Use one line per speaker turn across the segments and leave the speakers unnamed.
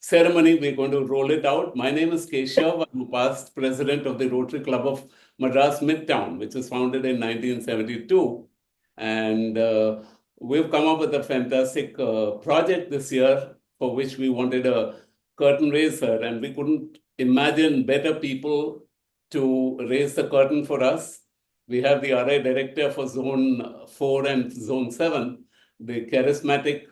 ceremony, we're going to roll it out. My name is Keshav. I'm past president of the Rotary Club of Madras Midtown, which was founded in 1972. And we've come up with a fantastic project this year for which we wanted a curtain raiser, and we couldn't imagine better people to raise the curtain for us. We have the RI director for Zone 4 and Zone 7, the charismatic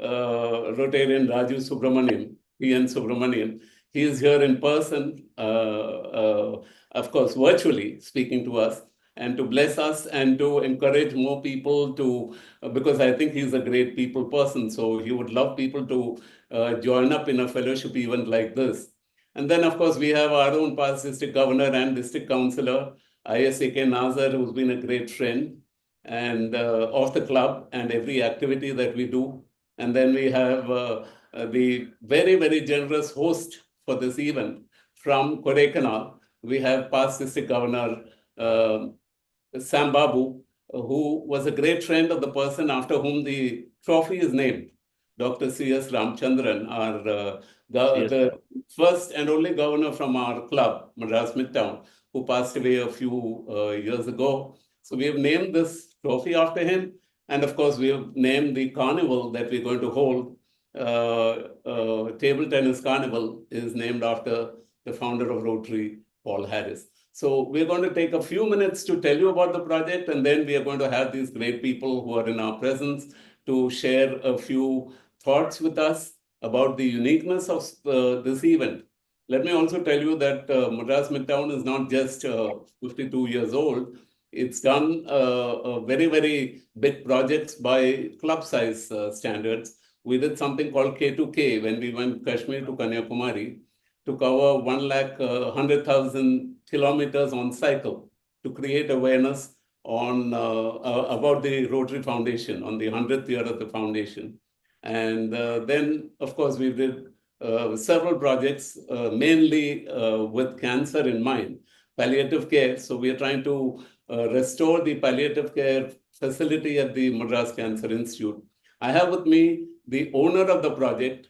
Rotarian Raju Subramaniam, PN Subramanian. He is here in person, of course, virtually speaking to us and to bless us and to encourage more people to, because I think he's a great people person. So he would love people to join up in a fellowship event like this. And then, of course, we have our own past district governor and district councillor, ISAK Nazar, who's been a great friend and of the club and every activity that we do. And then we have the very, very generous host for this event from Kodaikanal. We have past district governor Sam Babu, who was a great friend of the person after whom the trophy is named, Dr. C.S. Ramchandran, our the first and only governor from our club, Madras Midtown, who passed away a few years ago. So we have named this trophy after him. And of course, we have named the carnival that we're going to hold. Table Tennis Carnival is named after the founder of Rotary, Paul Harris. So we're going to take a few minutes to tell you about the project, and then we are going to have these great people who are in our presence to share a few thoughts with us about the uniqueness of this event. Let me also tell you that Madras Midtown is not just 52 years old. It's done very, very big projects by club size standards. We did something called K2K when we went Kashmir to Kanyakumari to cover 100,000 kilometers on cycle to create awareness on about the Rotary Foundation on the 100th year of the foundation. And then, of course, we did several projects, mainly with cancer in mind, palliative care. So we are trying to restore the palliative care facility at the Madras Cancer Institute. I have with me the owner of the project,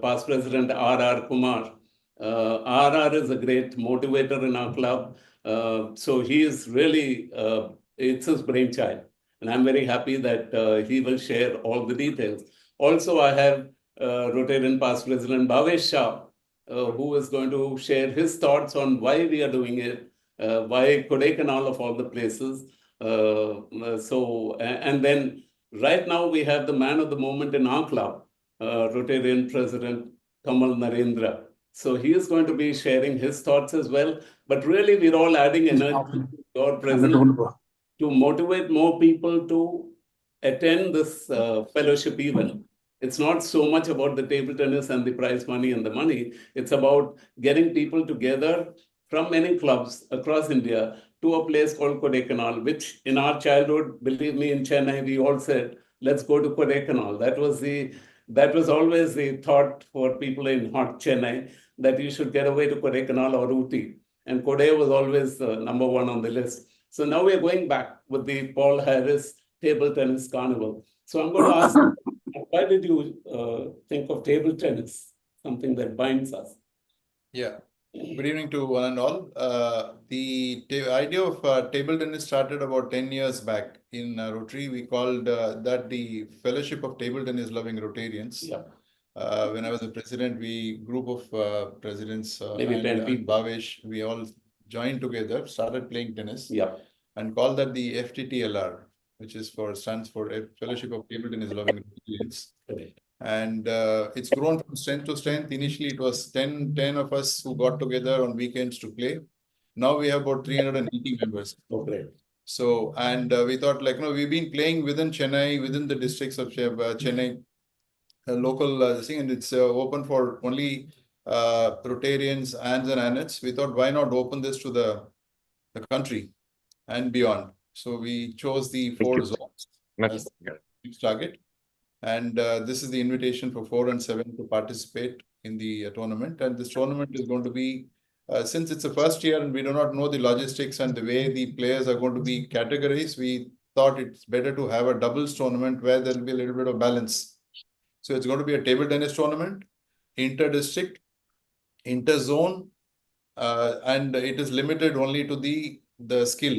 past president R.R. Kumar. R.R. is a great motivator in our club. So he is really, it's his brainchild. And I'm very happy that he will share all the details. Also, I have Rotarian past president Bhavesh Shah, who is going to share his thoughts on why we are doing it, why Kodaikanal of all the places. And then right now we have the man of the moment in our club, Rotarian president Kamal Narendra. So he is going to be sharing his thoughts as well. But really, we're all adding energy to your presence to motivate more people to attend this fellowship event. It's not so much about the table tennis and the prize money and the money. It's about getting people together from many clubs across India to a place called Kodaikanal, which in our childhood, believe me, in Chennai, we all said, let's go to Kodaikanal. That was always the thought for people in hot Chennai, that you should get away to Kodaikanal or Ooty. And Kodai was always number one on the list. So now we're going back with the Paul Harris Table Tennis Carnival. So I'm going to ask, why did you think of table tennis, something that binds us?
Yeah. Good evening to one and all. The idea of table tennis started about 10 years back in Rotary. We called that the Fellowship of Table Tennis Loving Rotarians.
Yeah.
When I was the president, group of presidents
Maybe 10 people.
Bhavesh, we all joined together, started playing tennis.
Yeah.
And called that the FTTLR, which stands for Fellowship of Table Tennis Loving Rotarians.
Correct.
And it's grown from strength to strength. Initially, it was 10 of us who got together on weekends to play. Now we have about 380 members.
Okay.
So, and we thought, we've been playing within Chennai, within the districts of Chennai, local thing, and it's open for only Rotarians, ANs and ANETs. We thought, why not open this to the country and beyond? So we chose the 4 zones as the target. And this is the invitation for 4 and 7 to participate in the tournament. And this tournament is going to be, since it's the first year and we do not know the logistics and the way the players are going to be categorized, we thought it's better to have a doubles tournament where there will be a little bit of balance. So it's going to be a table tennis tournament. inter-district, inter-zone, and it is limited only to the skill,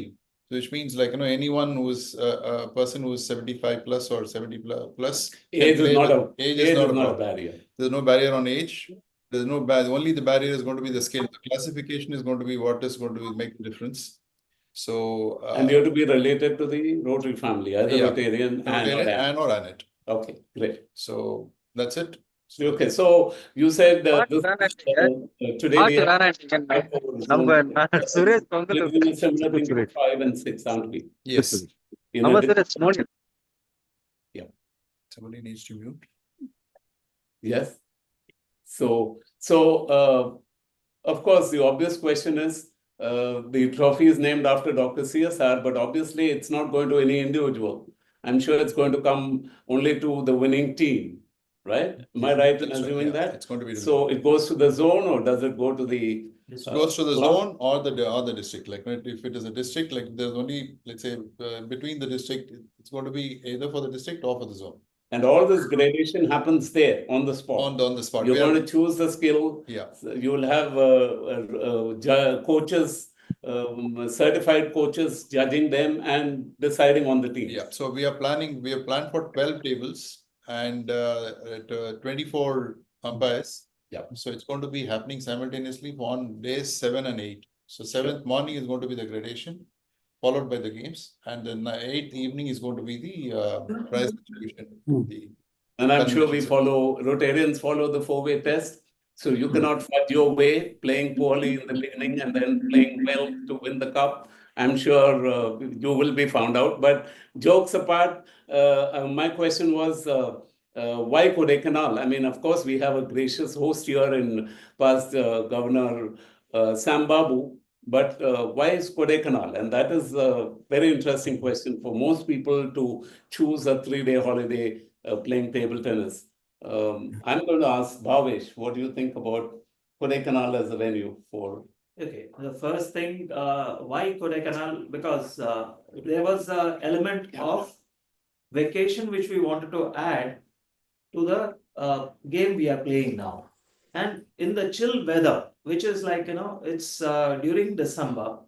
which means like, anyone who's a person who's 75 plus or 70 plus.
Age is not
age is not a
a
problem.
barrier.
There's no barrier on age. There's no only the barrier is going to be the skill. The classification is going to be what is going to make the difference. So
and you have to be related to the Rotary family, either Rotarian
and or ANET.
Okay, great.
So that's it.
Okay, so you said today we have similar thing to 5 and 6, aren't we?
Yes.
Yeah.
Somebody needs to mute.
Yes. So of course, the obvious question is, the trophy is named after Dr. CSR, but obviously it's not going to any individual. I'm sure it's going to come only to the winning team, right? Am I right in assuming that?
It's going to be.
So it goes to the zone, or does it go to the?
It goes to the zone or the district. Like if it is a district, like there's only, let's say, between the district, it's going to be either for the district or for the zone.
And all this gradation happens there on the spot.
On the spot.
You're going to choose the skill.
Yeah.
You will have coaches, certified coaches judging them and deciding on the team.
Yeah. So we have planned for 12 tables and 24 umpires. Yeah. So it's going to be happening simultaneously on days 7 and 8. So 7th morning is going to be the gradation, followed by the games, and then 8th evening is going to be the prize distribution.
And I'm sure Rotarians follow the 4-way test. So you cannot fudge your way, playing poorly in the beginning and then playing well to win the cup. I'm sure you will be found out. But jokes apart, my question was, why Kodaikanal? I mean, of course, we have a gracious host here in past Governor Sam Babu. But why is Kodaikanal? And that is a very interesting question for most people to choose a 3-day holiday playing table tennis. I'm going to ask Bhavesh, what do you think about Kodaikanal as a venue for?
Okay, the first thing, why Kodaikanal? Because there was an element of vacation which we wanted to add to the game we are playing now. And in the chill weather, which is like, it's during December,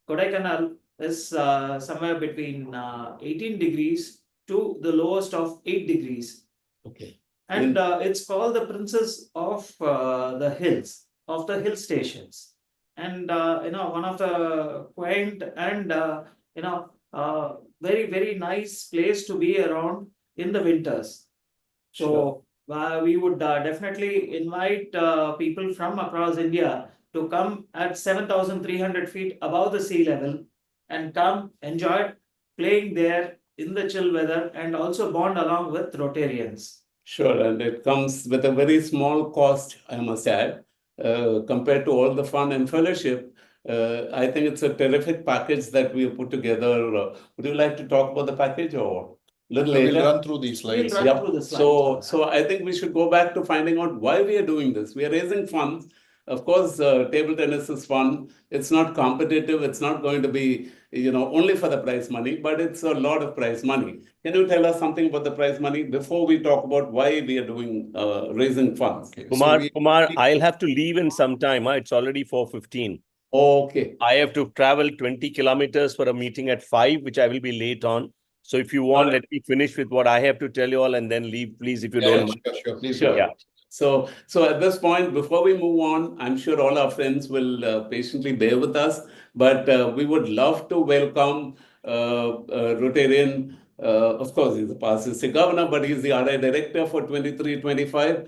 Kodaikanal is somewhere between 18 degrees to the lowest of 8 degrees.
Okay.
And it's called the Princess of the Hills, of the hill stations. And, one of the quaint and, very, very nice place to be around in the winters. So we would definitely invite people from across India to come at 7,300 feet above the sea level and come enjoy playing there in the chill weather and also bond along with Rotarians.
Sure, and it comes with a very small cost, I must add, compared to all the fun and fellowship. I think it's a terrific package that we have put together. Would you like to talk about the package or little later?
We'll run through these slides.
We'll run through the slides.
So I think we should go back to finding out why we are doing this. We are raising funds. Of course, table tennis is fun. It's not competitive. It's not going to be, only for the prize money, but it's a lot of prize money. Can you tell us something about the prize money before we talk about why we are doing raising funds?
Okay. Kumar, I'll have to leave in some time. It's already 4:15.
Okay.
I have to travel 20 kilometers for a meeting at 5, which I will be late on. So if you want, let me finish with what I have to tell you all and then leave, please, if you don't.
Sure, please.
Sure. Yeah. So at this point, before we move on, I'm sure all our friends will patiently bear with us, but we would love to welcome Rotarian. Of course, he's the past district governor, but he's the RI director for 23-25,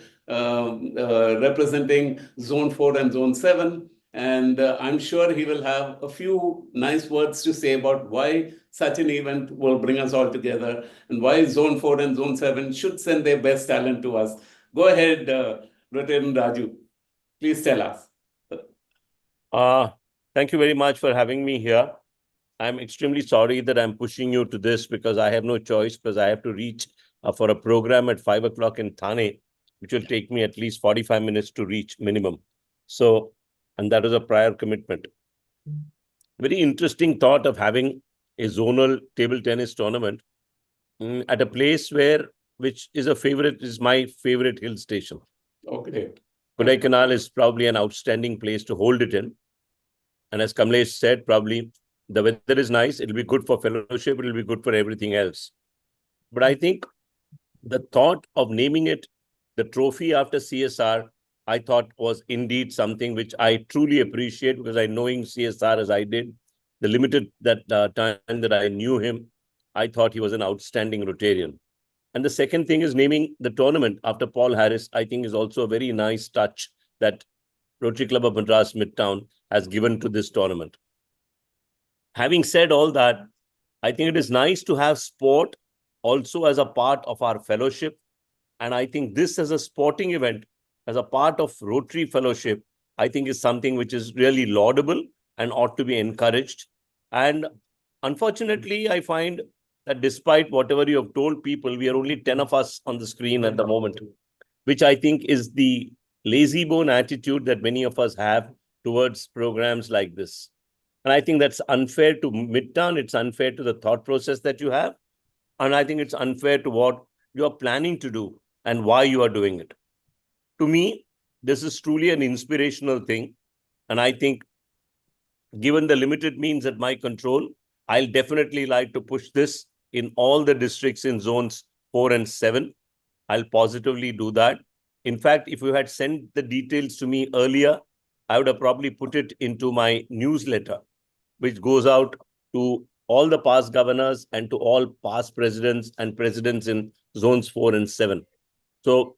representing Zone 4 and Zone 7. And I'm sure he will have a few nice words to say about why such an event will bring us all together and why Zone 4 and Zone 7 should send their best talent to us. Go ahead, Rotarian Raju. Please tell us.
Thank you very much for having me here. I'm extremely sorry that I'm pushing you to this because I have no choice, because I have to reach for a program at 5 o'clock in Thane, which will take me at least 45 minutes to reach minimum. So, and that is a prior commitment. Very interesting thought of having a zonal table tennis tournament at a place which is my favorite hill station.
Okay.
Kodaikanal is probably an outstanding place to hold it in. And as Kamlesh said, probably the weather is nice. It'll be good for fellowship. It'll be good for everything else. But I think the thought of naming it the trophy after CSR, I thought was indeed something which I truly appreciate, because I knowing CSR as I did, the limited time that I knew him, I thought he was an outstanding Rotarian. And the second thing is naming the tournament after Paul Harris, I think is also a very nice touch that Rotary Club of Madras Midtown has given to this tournament. Having said all that, I think it is nice to have sport also as a part of our fellowship. And I think this as a sporting event, as a part of Rotary Fellowship, I think is something which is really laudable and ought to be encouraged. And unfortunately, I find that despite whatever you have told people, we are only 10 of us on the screen at the moment, which I think is the lazy bone attitude that many of us have towards programs like this. And I think that's unfair to Midtown. It's unfair to the thought process that you have. And I think it's unfair to what you are planning to do and why you are doing it. To me, this is truly an inspirational thing. And I think given the limited means at my control, I'll definitely like to push this in all the districts in zones 4 and 7. I'll positively do that. In fact, if you had sent the details to me earlier, I would have probably put it into my newsletter, which goes out to all the past governors and to all past presidents and presidents in zones 4 and 7. So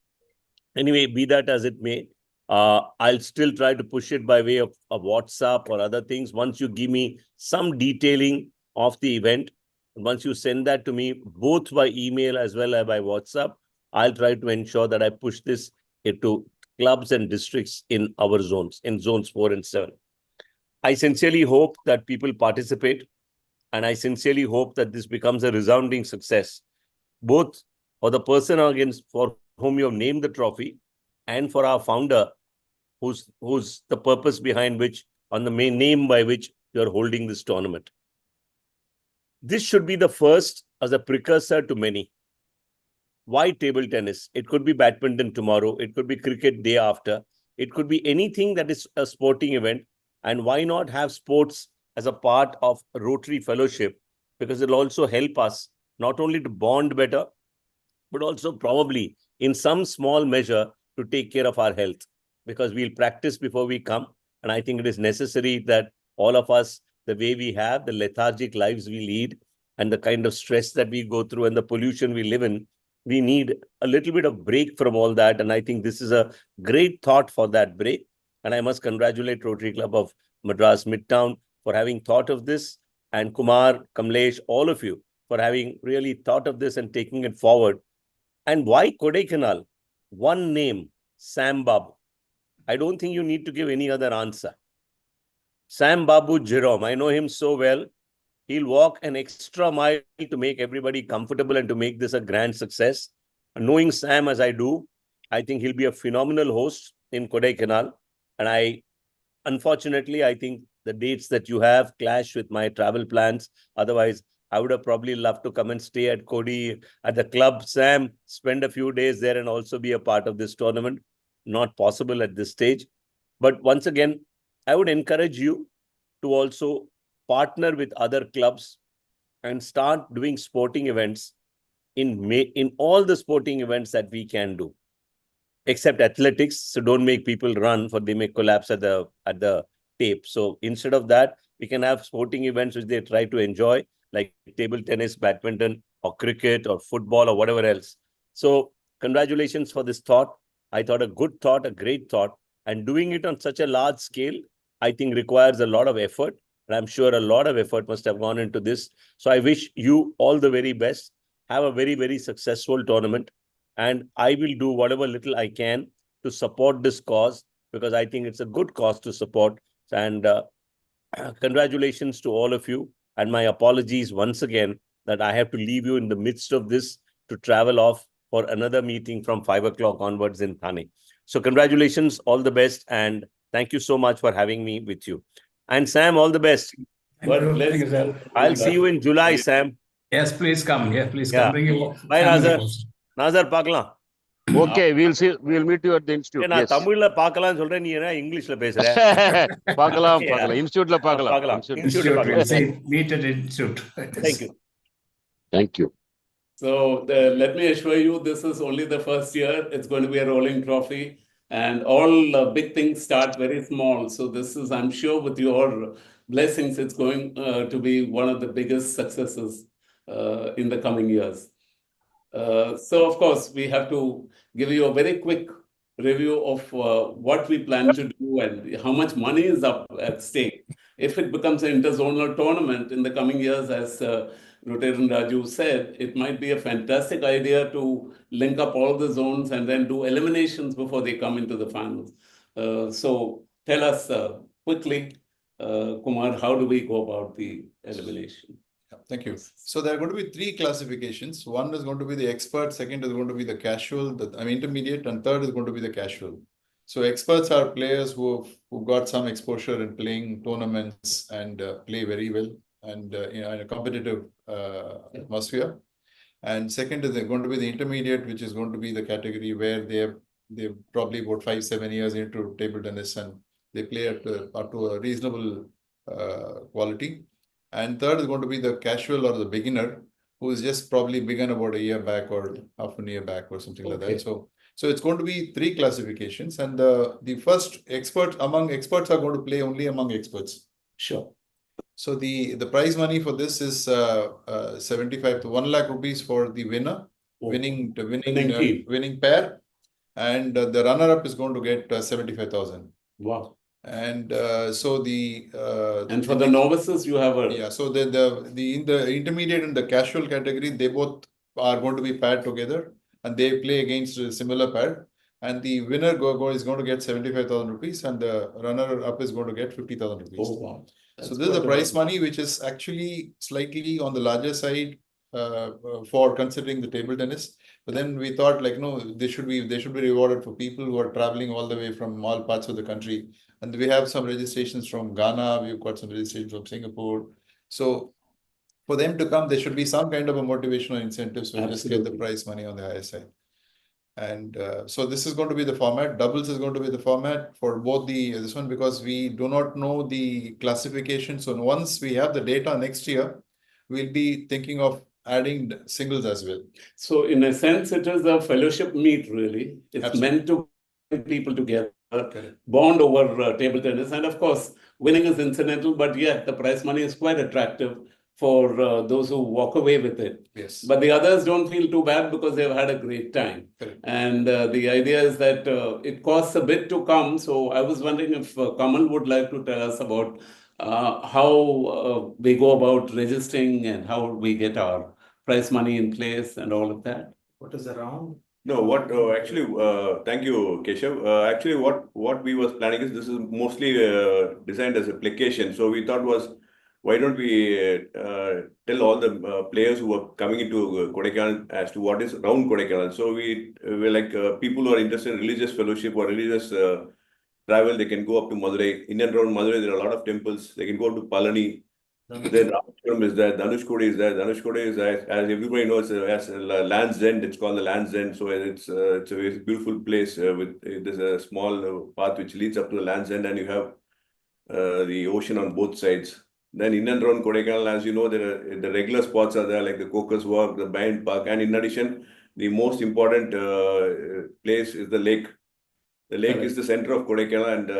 anyway, be that as it may, I'll still try to push it by way of WhatsApp or other things. Once you give me some detailing of the event, once you send that to me, both by email as well as by WhatsApp, I'll try to ensure that I push this into clubs and districts in our zones, in zones 4 and 7. I sincerely hope that people participate, and I sincerely hope that this becomes a resounding success, both for the person for whom you have named the trophy and for our founder, who's the purpose behind which, on the main name by which you are holding this tournament. This should be the first as a precursor to many. Why table tennis? It could be badminton tomorrow. It could be cricket day after. It could be anything that is a sporting event. And why not have sports as a part of Rotary Fellowship? Because it'll also help us not only to bond better, but also probably in some small measure to take care of our health. Because we'll practice before we come. And I think it is necessary that all of us, the way we have, the lethargic lives we lead, and the kind of stress that we go through and the pollution we live in, we need a little bit of break from all that. And I think this is a great thought for that break. And I must congratulate Rotary Club of Madras Midtown for having thought of this, and Kumar, Kamlesh, all of you for having really thought of this and taking it forward. And why Kodaikanal? One name, Sam Babu. I don't think you need to give any other answer. Sam Babu Jerome, I know him so well. He'll walk an extra mile to make everybody comfortable and to make this a grand success. Knowing Sam as I do, I think he'll be a phenomenal host in Kodaikanal. And unfortunately, I think the dates that you have clash with my travel plans. Otherwise, I would have probably loved to come and stay at Kodi, at the club, Sam, spend a few days there and also be a part of this tournament. Not possible at this stage. But once again, I would encourage you to also partner with other clubs and start doing sporting events in all the sporting events that we can do, except athletics. So don't make people run, for they may collapse at the tape. So instead of that, we can have sporting events which they try to enjoy, like table tennis, badminton, or cricket, or football, or whatever else. So congratulations for this thought. I thought a good thought, a great thought, and doing it on such a large scale, I think requires a lot of effort. And I'm sure a lot of effort must have gone into this. So I wish you all the very best. Have a very, very successful tournament. And I will do whatever little I can to support this cause, because I think it's a good cause to support. And congratulations to all of you. And my apologies once again that I have to leave you in the midst of this to travel off for another meeting from 5 o'clock onwards in Thane. So congratulations, all the best. And thank you so much for having me with you. And Sam, all the best.
Thank you, sir.
I'll see you in July, Sam.
Yes, please come. Yeah, please
Yeah.
come. Bring your
Bye,
family
Nazar.
also.
Nazar Pakla.
Okay, we'll meet you at the institute.
நான்
Yes.
தமிழ்ல பார்க்கலாம்னு சொல்றேன், நீ என்ன இங்கிலீஷ்ல பேசுற?
பார்க்கலாம்.
Yeah.
Instituteல பார்க்கலாம்.
பார்க்கலாம்.
Institute.
Institute பார்க்கலாம்.
Say, meet at institute.
Thank you.
Thank you.
So let me assure you, this is only the first year. It's going to be a rolling trophy, and all big things start very small. So this is, I'm sure, with your blessings, it's going to be one of the biggest successes in the coming years. So of course, we have to give you a very quick review of what we plan to do and how much money is up at stake. If it becomes an interzonal tournament in the coming years, as Rotaran Raju said, it might be a fantastic idea to link up all the zones and then do eliminations before they come into the finals. So tell us quickly, Kumar, how do we go about the elimination?
Thank you. So there are going to be 3 classifications. One is going to be the expert, second is going to be the casual, intermediate, and third is going to be the casual. So experts are players who got some exposure in playing tournaments and play very well and in a competitive atmosphere. And second is going to be the intermediate, which is going to be the category where they're probably about 5-7 years into table tennis and they play up to a reasonable quality. And third is going to be the casual or the beginner who is just probably begun about a year back or half a year back or something like that. So it's going to be 3 classifications, and the first among experts are going to play only among experts.
Sure.
So the prize money for this is 75 to 1 lakh rupees for the winner, winning pair, and the runner-up is going to get 75,000.
Wow.
And so
and for the novices, you have a
so in the intermediate and the casual category, they both are going to be paired together and they play against a similar pair, and the winner is going to get 75,000 rupees and the runner up is going to get 50,000 rupees.
Oh, wow.
So this is the prize money, which is actually slightly on the larger side for considering the table tennis. But then we thought, like, no, they should be rewarded for people who are traveling all the way from all parts of the country. And we have some registrations from Ghana, we've got some registrations from Singapore. So for them to come, there should be some kind of a motivational incentive. So just get the prize money on the higher side. And so this is going to be the format. Doubles is going to be the format for both this one, because we do not know the classification. So once we have the data next year, we'll be thinking of adding singles as well.
So in a sense, it is a fellowship meet, really. It's
Absolutely.
meant to bring people together, bond over table tennis. And of course, winning is incidental, but yeah, the prize money is quite attractive for those who walk away with it.
Yes.
But the others don't feel too bad because they've had a great time.
Correct.
And the idea is that it costs a bit to come. So I was wondering if Kamal would like to tell us about how we go about registering and how we get our prize money in place and all of that.
What is the round?
No, actually, thank you, Keshav. Actually, what we was planning is this is mostly designed as a application. So we thought was, why don't we tell all the players who are coming into Kodaikanal as to what is around Kodaikanal. So we're like people who are interested in religious fellowship or religious travel, they can go up to Madurai. In and around Madurai, there are a lot of temples. They can go to Palani. Then Rameshwaram is there, Dhanushkodi is there. Dhanushkodi is, as everybody knows, as Land's End. It's called the Land's End. So it's a very beautiful place there's a small path which leads up to the Land's End, and you have the ocean on both sides. Then in and around Kodaikanal, as you know, the regular spots are there, like the Cocos Walk, the Bryant Park, and in addition, the most important place is the lake. The lake is the center of Kodaikanal, and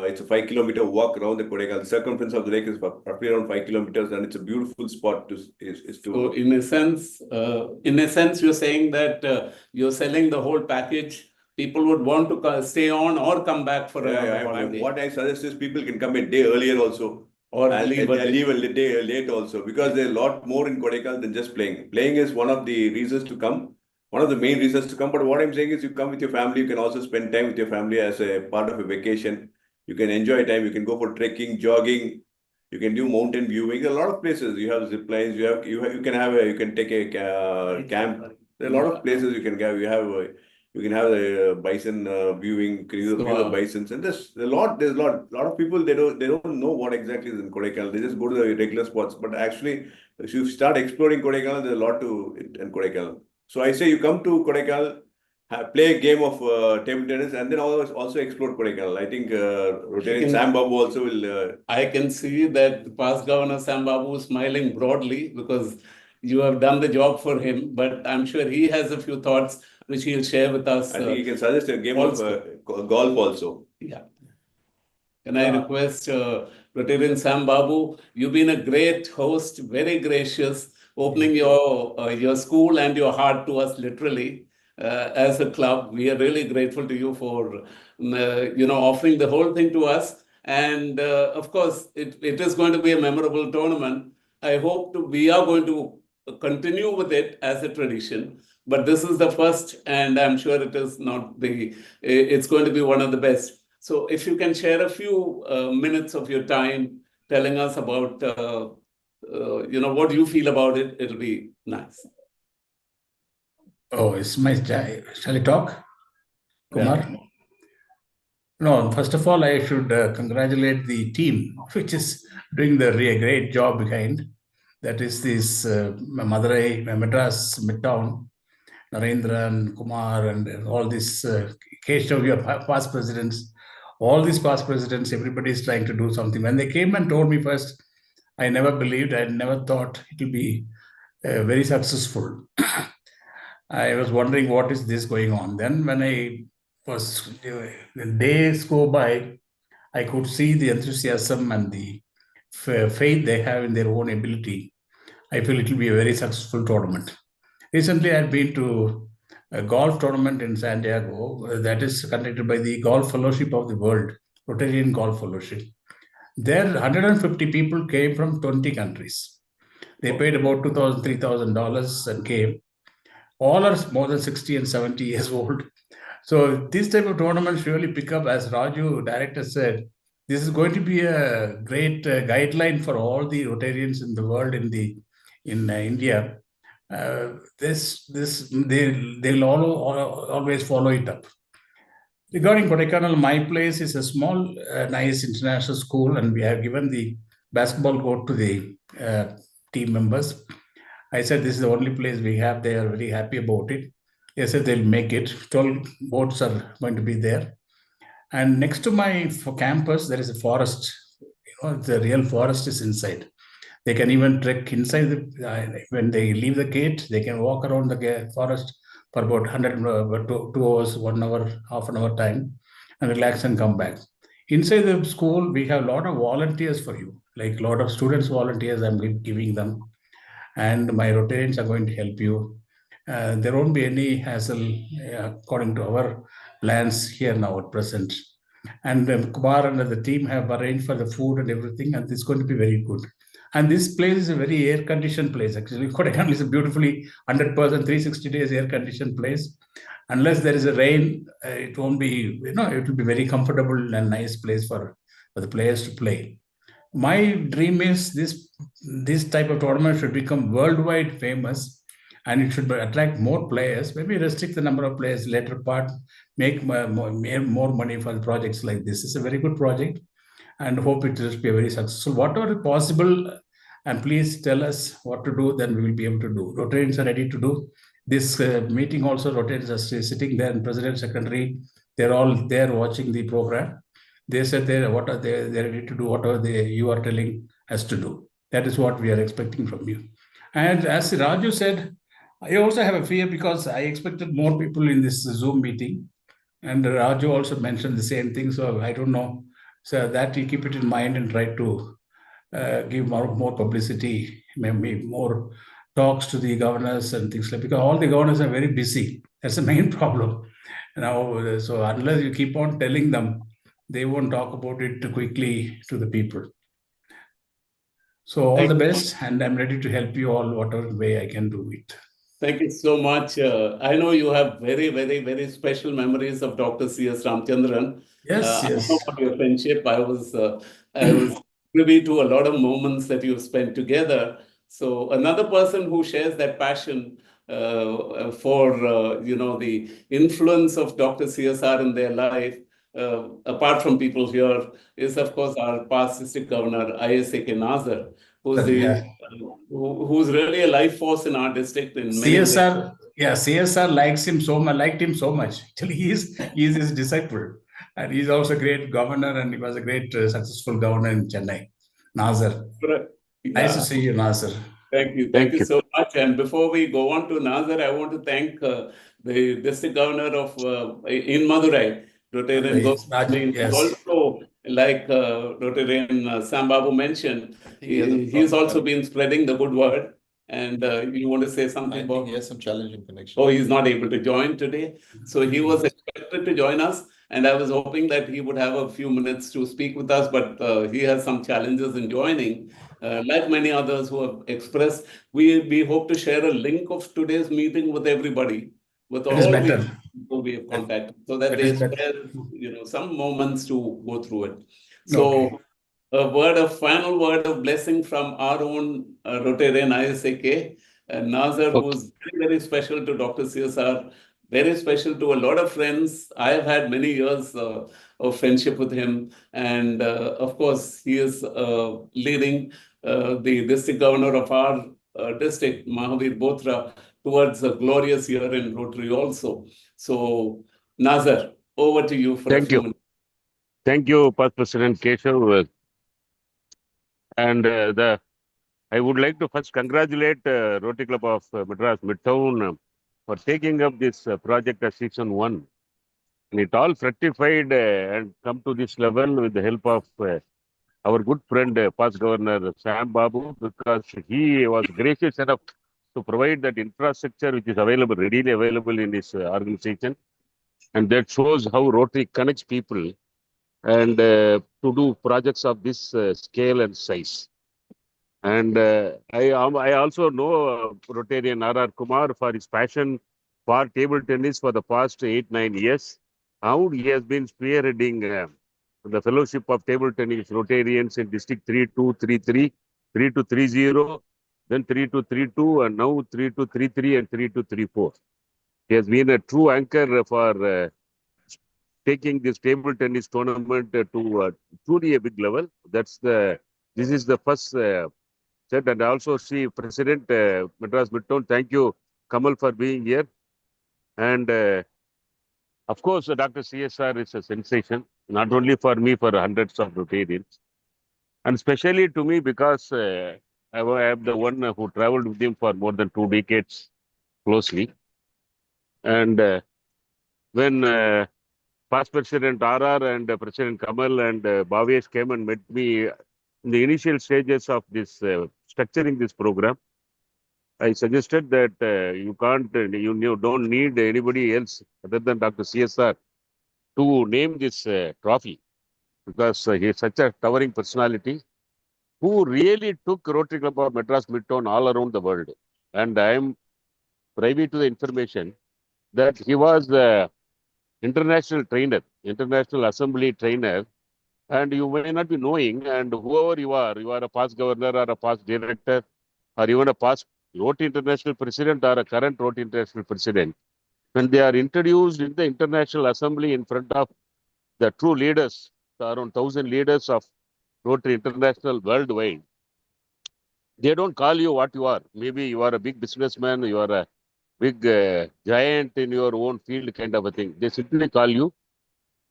it's a 5-kilometer walk around the Kodaikanal. The circumference of the lake is roughly around 5 kilometers, and it's a beautiful spot to.
So in a sense, you're saying that you're selling the whole package. People would want to stay on or come back for another holiday.
What I suggest is people can come a day earlier also.
Or
leave a day late also, because there's a lot more in Kodaikanal than just playing. Playing is one of the reasons to come, one of the main reasons to come. But what I'm saying is, you come with your family, you can also spend time with your family as a part of a vacation. You can enjoy time. You can go for trekking, jogging. You can do mountain viewing. There are a lot of places. You have zip lines. You can take a camp. There are a lot of places you can go. You can have a bison viewing, the bisons, and there's a lot of people, they don't know what exactly is in Kodaikanal. They just go to the regular spots. But actually, if you start exploring Kodaikanal, there's a lot to it in Kodaikanal. So I say you come to Kodaikanal, play a game of table tennis and then also explore Kodaikanal. I think Rotarian Sam Babu also will.
I can see that the past governor Sam Babu is smiling broadly because you have done the job for him, but I'm sure he has a few thoughts which he'll share with us.
I think he can suggest a game
also.
of golf also.
Yeah. Can I request Rotarian Sam Babu? You've been a great host, very gracious, opening your school and your heart to us literally as a club. We are really grateful to you for offering the whole thing to us. And of course, it is going to be a memorable tournament. I hope we are going to continue with it as a tradition. But this is the first, and I'm sure it is not it's going to be one of the best. So if you can share a few minutes of your time telling us about, what you feel about it, it'll be nice.
Oh, it's my shall I talk, Kumar?
Yeah.
No, first of all, I should congratulate the team, which is doing the really great job behind. That is this Madurai, Madras, Midtown, Narendra and Kumar and all these Keshav, your past presidents, all these past presidents, everybody is trying to do something. When they came and told me first, I never believed, I never thought it will be very successful. I was wondering what is this going on. Then when the days go by, I could see the enthusiasm and the faith they have in their own ability. I feel it will be a very successful tournament. Recently, I've been to a golf tournament in San Diego that is conducted by the Golf Fellowship of the World, Rotarian Golf Fellowship. There, 150 people came from 20 countries. They paid about $2,000, $3,000 and came. All are more than 60 and 70 years old. So this type of tournaments really pick up, as Raju, director, said. This is going to be a great guideline for all the Rotarians in the world, in India. They'll always follow it up. Regarding Kodaikanal, my place is a small, nice international school, and we have given the basketball court to the team members. I said this is the only place we have. They are very happy about it. They said they'll make it. 12 boats are going to be there. And next to my campus, there is a forest. The real forest is inside. They can even trek inside. When they leave the gate, they can walk around the forest for about 2 hours, 1 hour, half an hour time, and relax and come back. Inside the school, we have a lot of volunteers for you, like a lot of students volunteers I'm giving them. And my Rotarians are going to help you. There won't be any hassle according to our plans here now at present. And Kumar and the team have arranged for the food and everything, and it's going to be very good. And this place is a very air-conditioned place. Actually, Kodaikanal is a beautifully 100%, 360 days air-conditioned place. Unless there is a rain, it won't be, it will be very comfortable and nice place for the players to play. My dream is this type of tournament should become worldwide famous, and it should attract more players. Maybe restrict the number of players later part, make more money for the projects like this. It's a very good project, and hope it will be very successful. Whatever is possible, and please tell us what to do, then we will be able to do. Rotarians are ready to do this meeting. Also, Rotarians are sitting there, and President, Secretary, they're all there watching the program. They said they're ready to do whatever you are telling us to do. That is what we are expecting from you. And as Raju said, I also have a fear because I expected more people in this Zoom meeting. And Raju also mentioned the same thing. So I don't know. So that you keep it in mind and try to give more publicity, maybe more talks to the governors and things like, because all the governors are very busy. That's the main problem. Now, so unless you keep on telling them, they won't talk about it quickly to the people. So all the best, and I'm ready to help you all whatever way I can do it.
Thank you so much. I know you have very, very, very special memories of Dr. C.S. Ramchandran.
Yes,
I
yes.
know about your friendship. I was privy to a lot of moments that you've spent together. So another person who shares that passion for the influence of Dr. CSR in their life, apart from people here, is of course our past district governor, ISAK Nazar, who's who's really a life force in our district in many ways.
CSR, yeah, CSR likes him so much, liked him so much. Actually, he is his disciple. And he's also a great governor, and he was a great successful governor in Chennai. Nazar. Nice to see you, Nazar.
Thank you. Thank you so much. And before we go on to Nazar, I want to thank the district governor of in Madurai, Rotarian Goswami.
Yes.
Also, like Rotarian Sambabu mentioned, he's also been spreading the good word. And you want to say something about?
He has some challenging connection.
Oh, he's not able to join today. So he was expected to join us. And I was hoping that he would have a few minutes to speak with us, but he has some challenges in joining. Like many others who have expressed, we hope to share a link of today's meeting with everybody, with all the people we have contacted, so that they spare some moments to go through it. So final word of blessing from our own Rotarian ISAK, Nazar, who's very, very special to Dr. CSR, very special to a lot of friends. I have had many years of friendship with him. And of course, he is leading the district governor of our district, Mahavir Bothra, towards a glorious year in Rotary also. So, Nazar, over to you for a few minutes.
Thank you, Past President Keshav. And I would like to first congratulate Rotary Club of Madras Midtown for taking up this project as season 1. And it all fructified and come to this level with the help of our good friend, past Governor Sam Babu, because he was gracious enough to provide that infrastructure which is available, readily available in his organization. And that shows how Rotary connects people and to do projects of this scale and size. And I also know Rotarian R.R. Kumar for his passion for table tennis for the past 8-9 years. How he has been spearheading the fellowship of table tennis Rotarians in District 3233, 3230, then 3232, and now 3233 and 3234. He has been a true anchor for taking this table tennis tournament to truly a big level. This is the first set, and I also see President Madras Midtown. Thank you, Kamal, for being here. And of course, Dr. CSR is a sensation, not only for me, for hundreds of Rotarians, and especially to me because I am the one who traveled with him for more than 2 decades closely. And when past President RR and President Kamal and Bhavesh came and met me in the initial stages of this structuring this program, I suggested that you don't need anybody else other than Dr. CSR to name this trophy, because he is such a towering personality who really took Rotary Club of Madras Midtown all around the world. And I am privy to the information that he was international trainer, international assembly trainer, and you may not be knowing, and whoever you are a past governor or a past director or even a past Rotary International president or a current Rotary International president, when they are introduced in the international assembly in front of the true leaders, around 1,000 leaders of Rotary International worldwide, they don't call you what you are. Maybe you are a big businessman, you are a big giant in your own field kind of a thing. They simply call you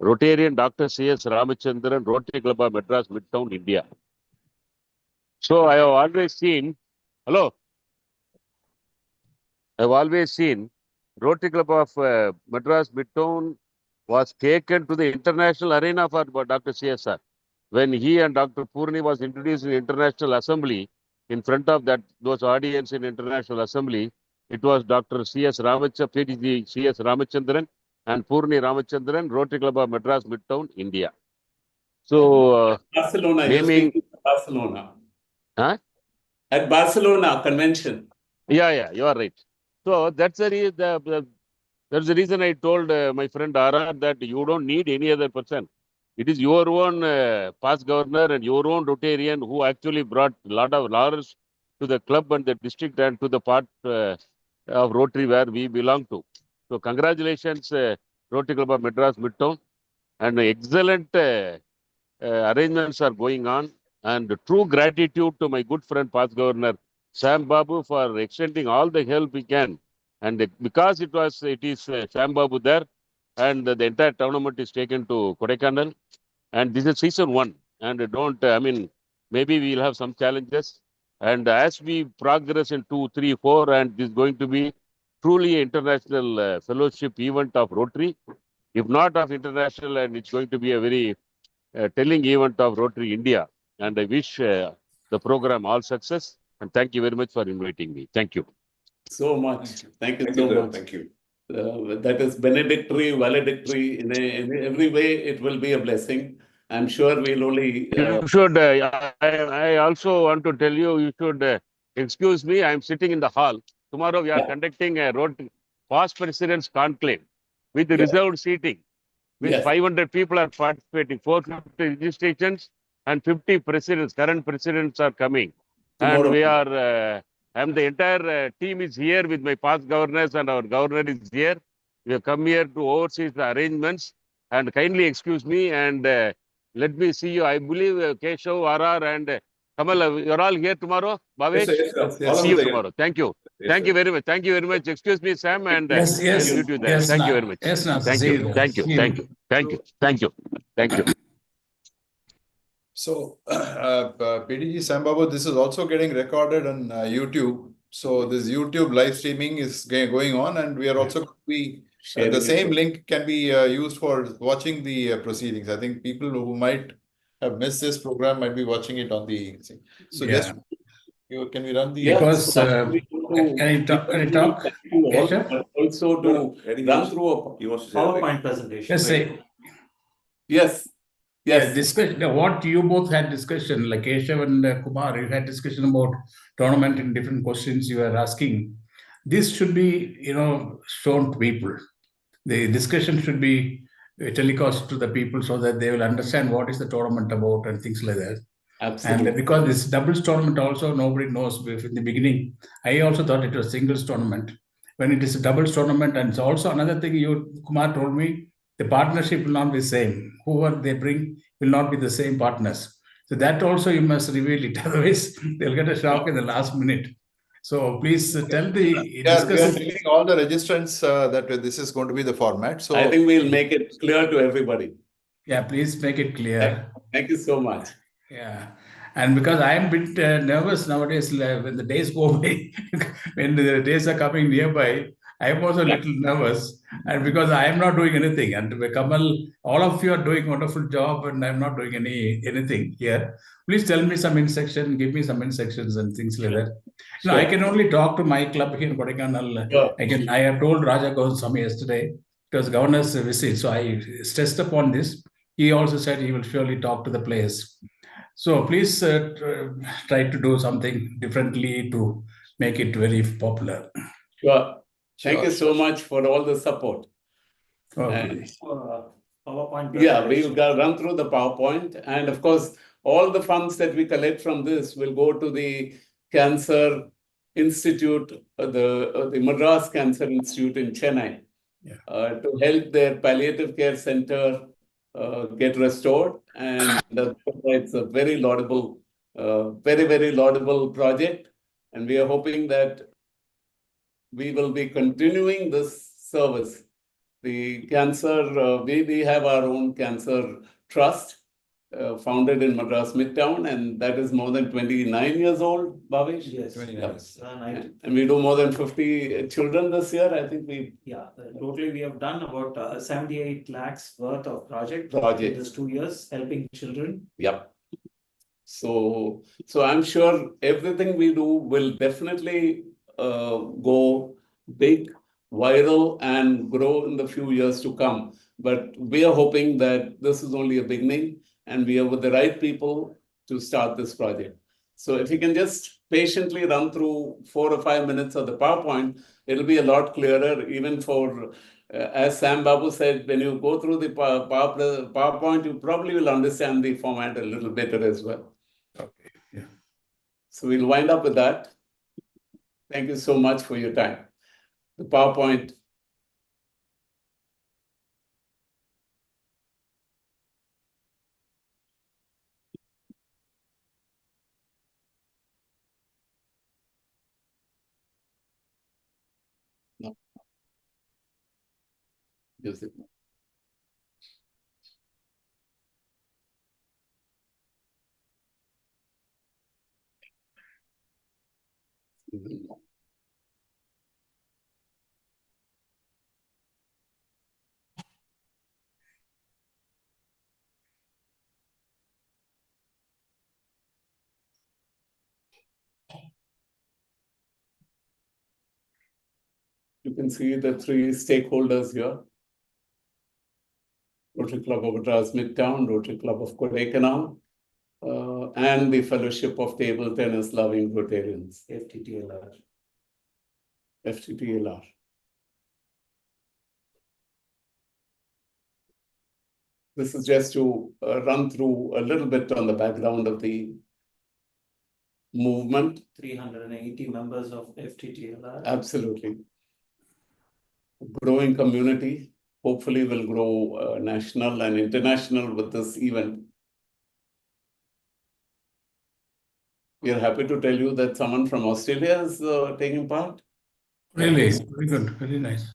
Rotarian Dr. C.S. Ramachandran, Rotary Club of Madras Midtown, India. So I have always seen, Rotary Club of Madras Midtown was taken to the international arena for Dr. CSR. When he and Dr. Purni was introduced in the International Assembly, in front of those audience in International Assembly, it was Dr. C.S. Ramachandran, C.S. Ramachandran and Purni Ramachandran, Rotary Club of Madras Midtown, India. So,
Barcelona,
naming
Barcelona.
Huh?
At Barcelona convention.
Yeah, you are right. So that's the reason I told my friend RR that you don't need any other person. It is your own past governor and your own Rotarian who actually brought a lot of laurels to the club and the district and to the part of Rotary where we belong to. So congratulations, Rotary Club of Madras Midtown, and excellent arrangements are going on. and true gratitude to my good friend, past governor, Sam Babu, for extending all the help he can. And because it is Sam Babu there, and the entire tournament is taken to Kodaikanal, and this is season 1. And maybe we'll have some challenges. And as we progress in 2, 3, 4, and this is going to be truly international fellowship event of Rotary, if not of international, and it's going to be a very telling event of Rotary India. And I wish the program all success. And thank you very much for inviting me. Thank you.
So much. Thank you
Thank
so
you, sir.
much.
Thank you.
That is benedictory, valedictory. In every way, it will be a blessing. I'm sure we'll only.
You should, I also want to tell you, you should excuse me. I'm sitting in the hall. Tomorrow we are conducting a past president's conclave with reserved seating. With
Yes.
500 people are participating, 450 registrations, and 50 presidents, current presidents are coming.
Tomorrow.
And we are, and the entire team is here with my past governors, and our governor is here. We have come here to oversee the arrangements. And kindly excuse me, and let me see you. I believe Keshav, RR, and Kamal, you're all here tomorrow. Bhavesh?
Yes, sir.
Yes,
All
See
of
you
us again.
tomorrow. Thank you.
Yes,
Thank
sir.
you very much. Thank you very much. Excuse me, Sam, and
Yes, yes,
I'll meet you there.
yes,
Thank you
now.
very much.
Yes, now.
Thank
See
you.
you.
Thank you.
See
Thank you. Thank you. Thank you. Thank you.
So, PDG Sam Babu, this is also getting recorded on YouTube. So this YouTube live streaming is going on, and we are also going to be
Sharing
the
it.
same link can be used for watching the proceedings. I think people who might have missed this program might be watching it on the. So
Yeah.
can we run the?
Yes,
Because,
we want to
can you talk? Can you talk?
thank you all,
Keshav?
but also to
I think
run through a.
he wants to say something.
PowerPoint presentation.
Just say,
Yes.
yeah,
Yes.
discussion. What you both had discussion, like Keshav and Kumar, you had discussion about tournament in different questions you were asking. This should be, shown to people. The discussion should be telecast to the people so that they will understand what is the tournament about and things like that.
Absolutely.
And because this doubles tournament also, nobody knows. In the beginning, I also thought it was singles tournament. When it is a doubles tournament, and it's also another thing Kumar told me, the partnership will not be same. Whoever they bring will not be the same partners. So that also you must reveal it. Otherwise, they'll get a shock in the last minute. So please tell
We are telling all the registrants that this is going to be the format. So
I think we'll make it clear to everybody.
Yeah, please make it clear.
Thank you so much.
Yeah. And because I'm a bit nervous nowadays, when the days go by, when the days are coming nearby, I am also a little nervous. And because I am not doing anything. And Kamal, all of you are doing a wonderful job, and I'm not doing anything here. Please tell me some instruction, give me some instructions and things like that. No, I can only talk to my club here in Kodaikanal.
Sure.
I have told Raja Goswami yesterday, it was governor's visit. So I stressed upon this. He also said he will surely talk to the players. So please try to do something differently to make it very popular.
Sure. Thank you so much for all the support.
Okay.
PowerPoint.
Yeah, we'll run through the PowerPoint. And of course, all the funds that we collect from this will go to the Cancer Institute, the Madras Cancer Institute in Chennai, to help their palliative care center get restored. And it's a very laudable, very laudable project. And we are hoping that we will be continuing this service. The cancer, we have our own cancer trust founded in Madras Midtown, and that is more than 29 years old, Bhavesh?
Yes.
29.
Yes.
And we do more than 50 children this year. I think
Totally we have done about 78 lakhs worth of project in
projects.
just 2 years, helping children.
Yep. So I'm sure everything we do will definitely go big, viral, and grow in the few years to come. But we are hoping that this is only a beginning, and we are with the right people to start this project. So if you can just patiently run through 4 or 5 minutes of the PowerPoint, it'll be a lot clearer, even for, as Sam Babu said, when you go through the PowerPoint, you probably will understand the format a little better as well.
Okay. Yeah.
So we'll wind up with that. Thank you so much for your time. The PowerPoint. Music. You can see the three stakeholders here. Rotary Club of Madras Midtown, Rotary Club of Kodaikanal, and the Fellowship of Table Tennis Loving Rotarians,
FTTLR.
FTTLR. This is just to run through a little bit on the background of the movement.
380 members of FTTLR.
Absolutely. Growing community, hopefully will grow national and international with this event. We are happy to tell you that someone from Australia is taking part.
Really, very good, very nice.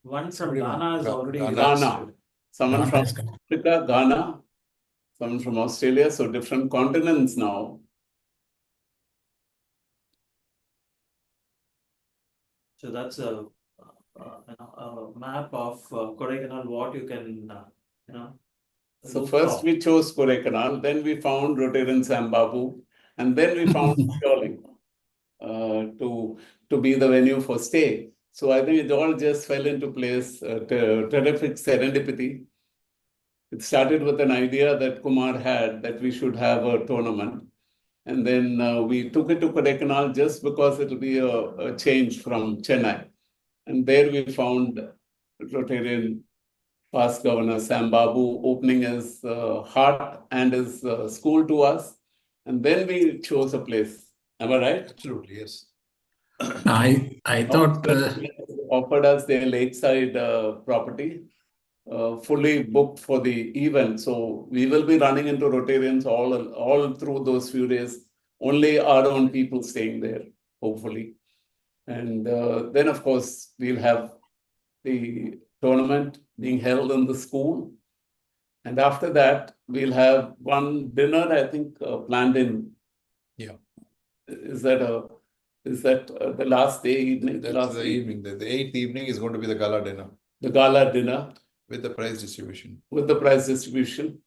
One from
Everyone.
Ghana is already
Ghana.
registered.
Someone
Ghana
from
is good.
Africa, Ghana, someone from Australia, so different continents now.
So that's a map of Kodaikanal, what you can,
So
look
first
for.
we chose Kodaikanal, then we found Rotarian Sambabu, and then we found Stirling to be the venue for stay. So I think it all just fell into place, terrific serendipity. It started with an idea that Kumar had that we should have a tournament. And then we took it to Kodaikanal just because it'll be a change from Chennai. And there we found Rotarian past Governor Sam Babu opening his heart and his school to us. And then we chose a place. Am I right?
Absolutely, yes.
I thought
Offered us their lakeside property, fully booked for the event. So we will be running into Rotarians all through those few days. Only our own people staying there, hopefully. And then, of course, we'll have the tournament being held in the school. And after that, we'll have one dinner, I think, planned in.
Yeah.
Is that the last day evening?
That's the evening. The 8th evening is going to be the gala dinner.
The gala dinner.
With the prize distribution.
With the prize distribution.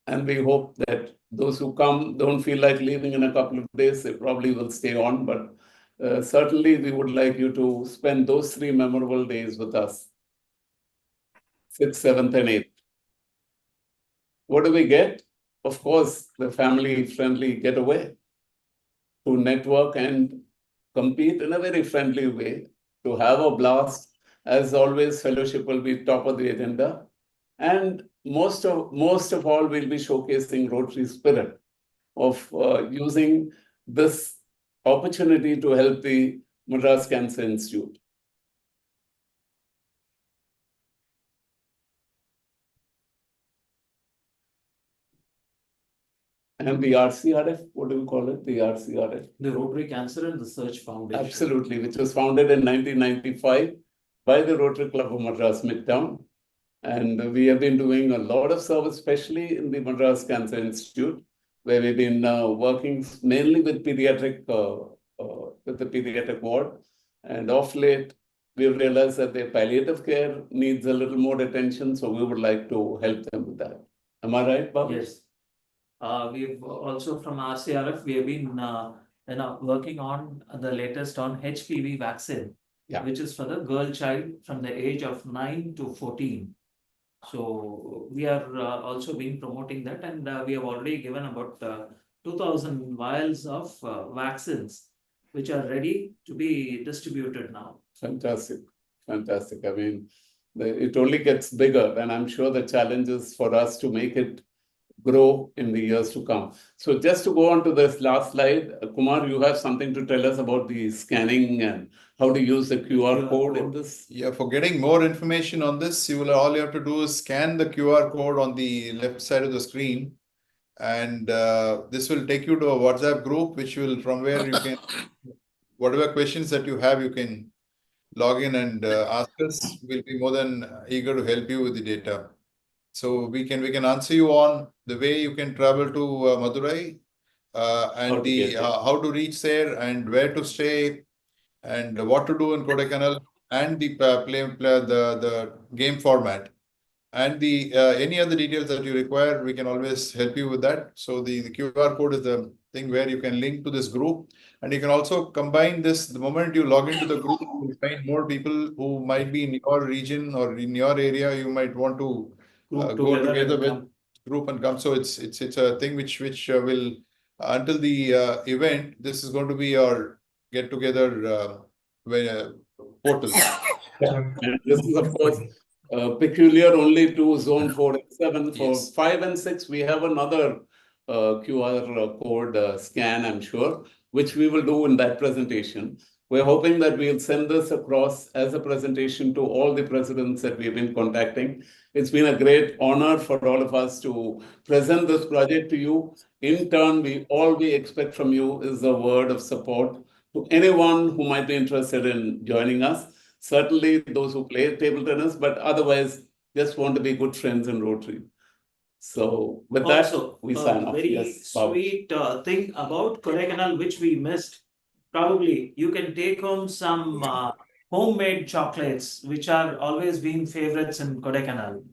And we hope that those who come don't feel like leaving in a couple of days. They probably will stay on, but certainly we would like you to spend those 3 memorable days with us. 6th, 7th, and 8th. What do we get? Of course, the family-friendly getaway to network and compete in a very friendly way, to have a blast. As always, fellowship will be top of the agenda. And most of all, we'll be showcasing Rotary spirit of using this opportunity to help the Madras Cancer Institute. And the RCRF, what do we call it? The RCRF.
The Rotary Cancer and Research Foundation.
Absolutely, which was founded in 1995 by the Rotary Club of Madras Midtown. And we have been doing a lot of service, especially in the Madras Cancer Institute, where we've been working mainly with pediatric, with the pediatric ward. And of late, we've realized that their palliative care needs a little more attention, so we would like to help them with that. Am I right, Babu?
Yes. We've also from RCRF, we have been working on the latest on HPV vaccine, which is for the girl child from the age of 9 to 14. So we are also been promoting that, and we have already given about 2,000 vials of vaccines, which are ready to be distributed now.
Fantastic, fantastic. I mean, it only gets bigger, and I'm sure the challenge is for us to make it grow in the years to come. So just to go on to this last slide, Kumar, you have something to tell us about the scanning and how to use the QR code in this?
Yeah, for getting more information on this, all you have to do is scan the QR code on the left side of the screen. And this will take you to a WhatsApp group, which will, from where you can, whatever questions that you have, you can log in and ask us. We'll be more than eager to help you with the data. So we can answer you on the way you can travel to Madurai and
How to get there.
how to reach there and where to stay and what to do in Kodaikanal and the the game format. And the any other details that you require, we can always help you with that. So the QR code is the thing where you can link to this group, and you can also combine this. The moment you log into the group, you will find more people who might be in your region or in your area. You might want to go together with group and come. So it's a thing which will until the event. This is going to be your get together portal.
And this is, of course, peculiar only to zone 4 and 7. For
Yes.
5 and 6, we have another QR code scan, I'm sure, which we will do in that presentation. We're hoping that we'll send this across as a presentation to all the presidents that we've been contacting. It's been a great honor for all of us to present this project to you. In turn, all we expect from you is a word of support to anyone who might be interested in joining us. Certainly those who play table tennis, but otherwise just want to be good friends in Rotary. So with that, we sign off.
Very
Yes, Bob.
sweet thing about Kodaikanal, which we missed. Probably you can take home some homemade chocolates, which are always been favorites in Kodaikanal.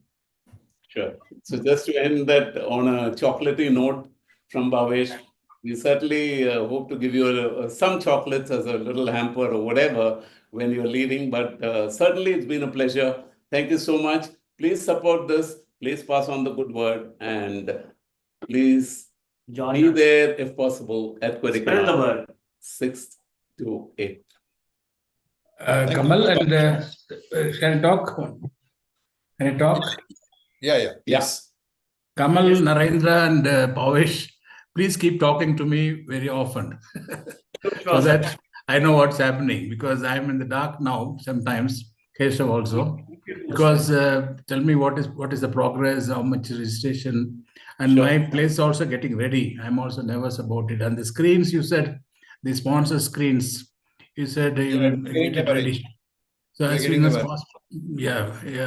Sure. So just to end that on a chocolatey note from Bhavesh, we certainly hope to give you some chocolates as a little hamper or whatever when you're leaving. But certainly it's been a pleasure. Thank you so much. Please support this. Please pass on the good word and please be there if possible at
Spread the
Kodaikanal,
word.
6th to 8th.
Kamal and can I talk? Can I talk?
Yeah. Yes.
Kamal, Narendra, and Bhavesh, please keep talking to me very often so that I know what's happening, because I'm in the dark now sometimes. Keshav also, because tell me what is the progress, how much registration, and
Sure.
my place also getting ready. I'm also nervous about it. And the screens, you said, the sponsor screens, you said you will get it ready. So as soon as possible,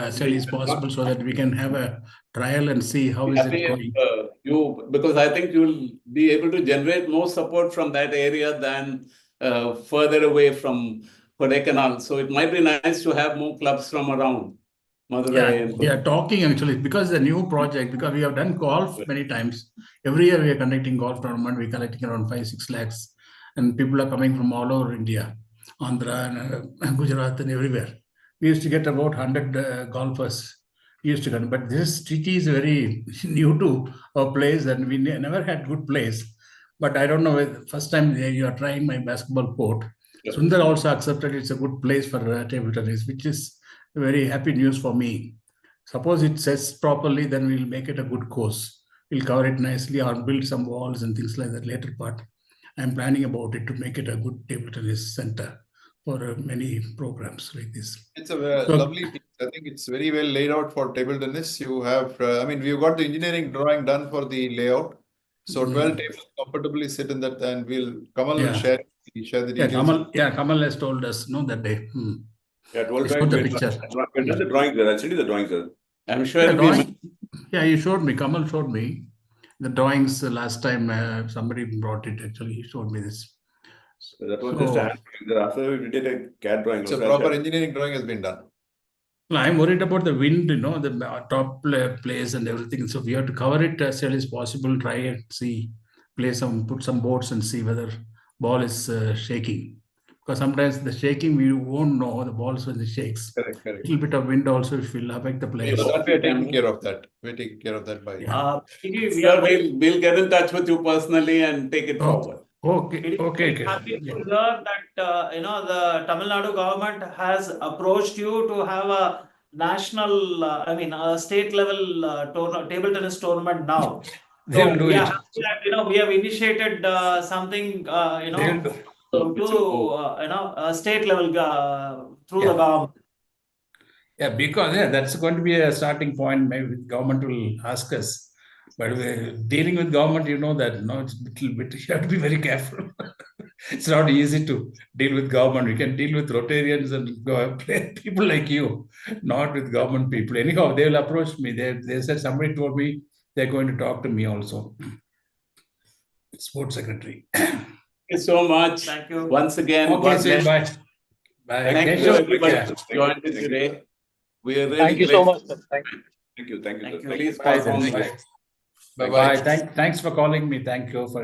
as soon as possible, so that we can have a trial and see how is it going.
Because I think you'll be able to generate more support from that area than further away from Kodaikanal. So it might be nice to have more clubs from around Madurai.
We are talking actually because the new project, because we have done golf many times. Every year we are conducting golf tournament. We're collecting around 5-6 lakhs, and people are coming from all over India, Andhra and Gujarat and everywhere. We used to get about 100 golfers. We used to come, but this city is very new to our place, and we never had good place. But I don't know. First time you are trying my basketball court.
Yep.
Sundar also accepted it's a good place for table tennis, which is very happy news for me. Suppose it says properly, then we'll make it a good course. We'll cover it nicely or build some walls and things like that later part. I'm planning about it to make it a good table tennis center for many programs like this.
It's a lovely piece. I think it's very well laid out for table tennis. You have, we've got the engineering drawing done for the layout. So 12 tables comfortably sit in that, and Kamal will share the details.
Kamal has told us, that day.
Yeah, 12
times. The picture.
We've done the drawings there. I'll send you the drawings there.
I'm sure.
You showed me. Kamal showed me the drawings last time. Somebody brought it. Actually, he showed me this.
So that was just a hand drawing. After we did a CAD drawing.
So proper engineering drawing has been done.
I'm worried about the wind, the top place and everything. So we have to cover it as early as possible. Try and see, put some boards and see whether ball is shaking. Because sometimes the shaking, we won't know the balls when it shakes.
Correct.
A little bit of wind also will affect the players.
We are taking care of that. We're taking care of that by
we'll get in touch with you personally and take it forward.
Okay.
Happy to hear that the Tamil Nadu government has approached you to have a national, a state level table tennis tournament now.
They will do it.
We have initiated something, to state level through the government.
Yeah, because that's going to be a starting point. Maybe government will ask us But dealing with government, you know that, no, it's a little bit, you have to be very careful. It's not easy to deal with government. We can deal with Rotarians and people like you, not with government people. Anyhow, they will approach me. They said somebody told me they're going to talk to me also. Sports secretary.
Thank you so much.
Thank you.
Once again,
Okay,
God
say
bless.
bye. Bye.
Thank you
Keshav,
everybody
yeah.
who joined us today. We are really
Thank you so much, sir. Thank you.
Thank you,
Thank you.
sir.
Please
Bye
pass on
then.
the
Bye. Bye. Thanks for calling me. Thank you for